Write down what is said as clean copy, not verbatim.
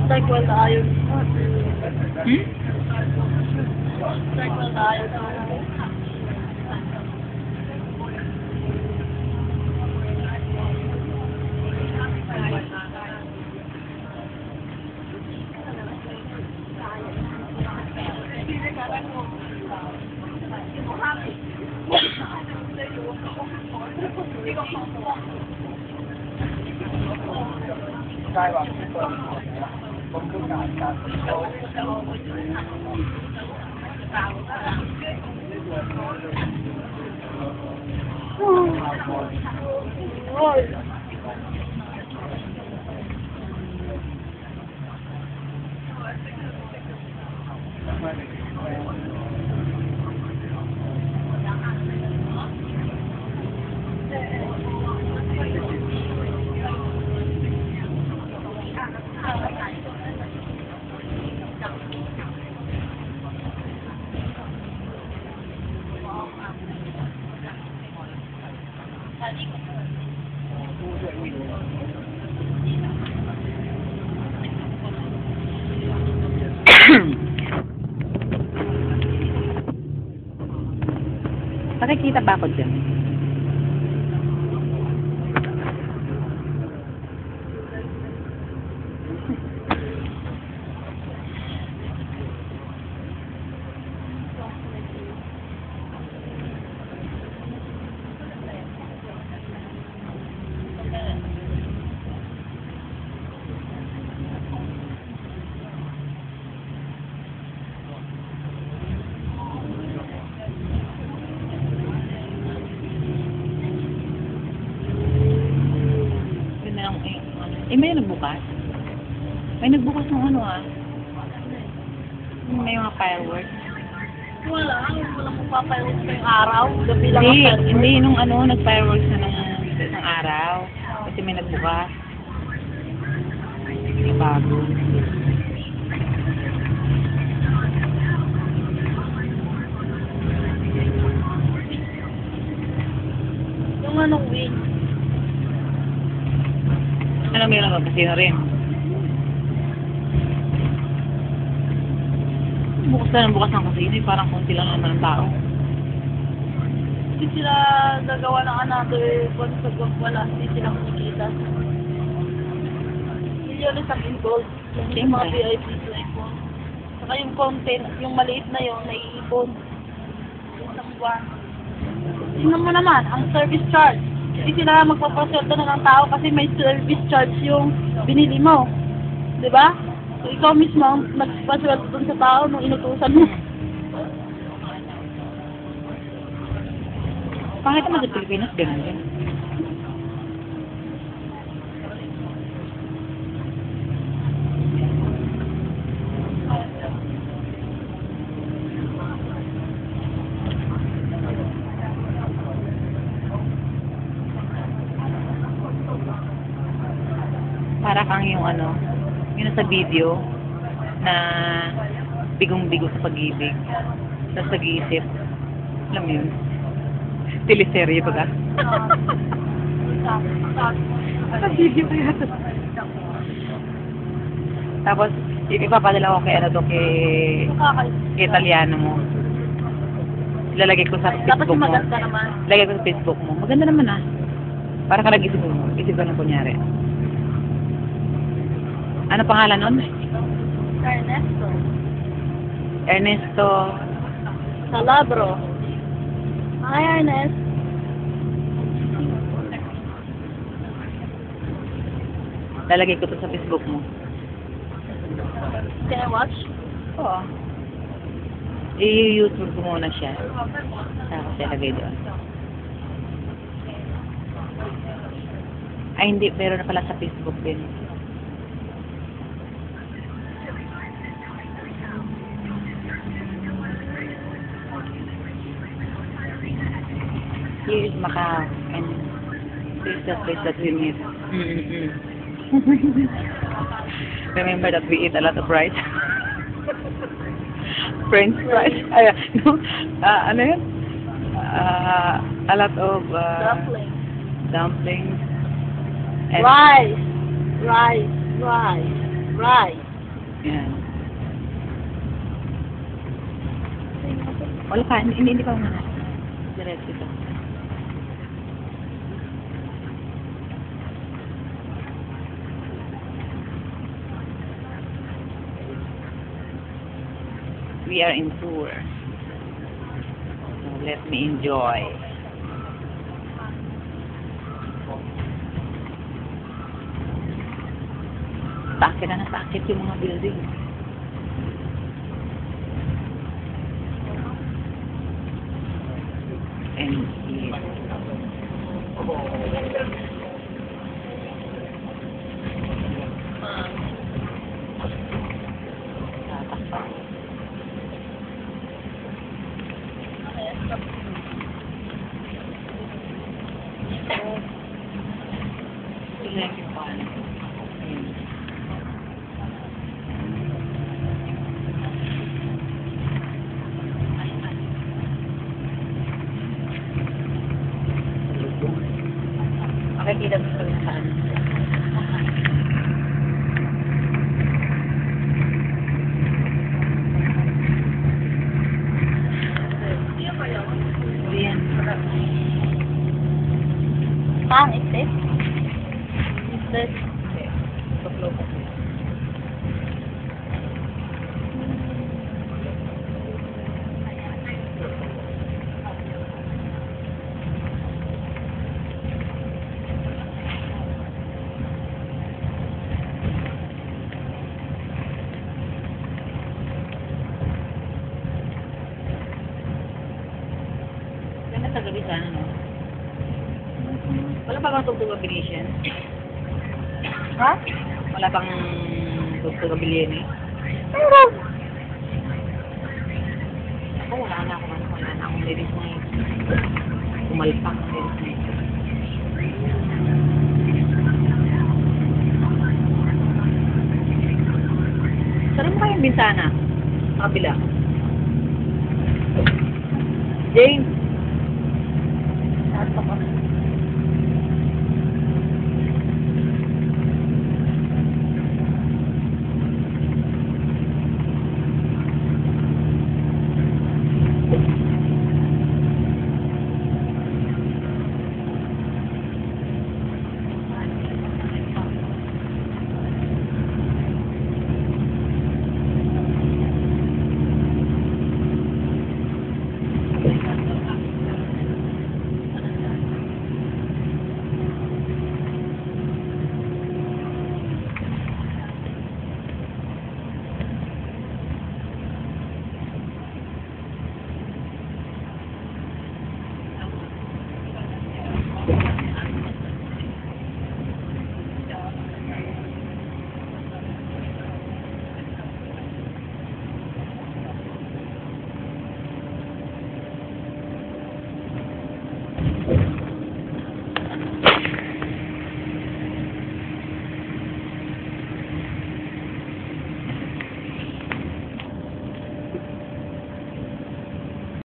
Like wala ayaw. Hmm? Like wala ayaw. Makikita ba ako dyan? May nagbukas? May nagbukas ng ano May mga fireworks. Wala magpapayos pa yung araw. Gabi lang ang fireworks. Hindi, nung nag-fireworks na ng isang araw. Kasi may nagbukas. Bago. Yung anong wing? Ano meron ka? Casino rin. Bukas ng casino. Parang konti lang naman ang tao. Hindi sila gagawa ng another one sa wala. Hindi sila kumikita. Milyones ang involved. Yung mga VIP sila involved. Saka yung content, yung maliit na yun, naiipon. Isang buwan. Tingnan mo naman, ang service charge. Hindi sila magpapasweldo na ng tao kasi may service charge yung binili mo. Diba? So, ikaw mismo ang magpasweldo dun sa tao nung inutusan mo. Bakit naman sa Pilipinas ganun din? Para kang yung yung nasa video na bigong-bigo sa pag-ibig. Tapos nag-iisip. Alam mo yun? Teleserye ba ka? Sa video pa yata. Tapos, ipapadala ko kay kay Italiano mo. Lalagay ko sa Facebook Dapat mo. maganda naman. Lagay ko sa Facebook mo. Maganda naman Para ka nag-isip mo. Isip ka na kunyari. Ano pangalan nun? Ernesto Salabro. Hi, Ernest. Lalagay ko to sa Facebook mo. Can I watch? Oo. I-YouTube ko muna siya. Tapos ilagay doon. Ay, hindi. Pero na pala sa Facebook din. Here is Macau, and this is the place that we meet. Remember that we eat a lot of rice? French fries. Ay, no? Ano yun? A lot of Dumpling. dumplings, and Rice. Rice. Rice. Rice. yan. Wala pa, hindi pa muna. Diretso ito. We are in tour. So let me enjoy. Sakit na sakit yung mga building. And here. Sila yung pan. Makikita mo sa saan. Ayan. Pang, is this? Is this? Tuklo ko. Ganda sa gabi sana, no? Wala pa bang tugtog ang Venetian? Ha? Wala pang tugtog ang bilhin eh? Meron. Ako, wala na akong lyrics na yun. Umalpak ang lyrics na yun. Saan mo kayong bintana? Sa kabila. James! Nasa ko.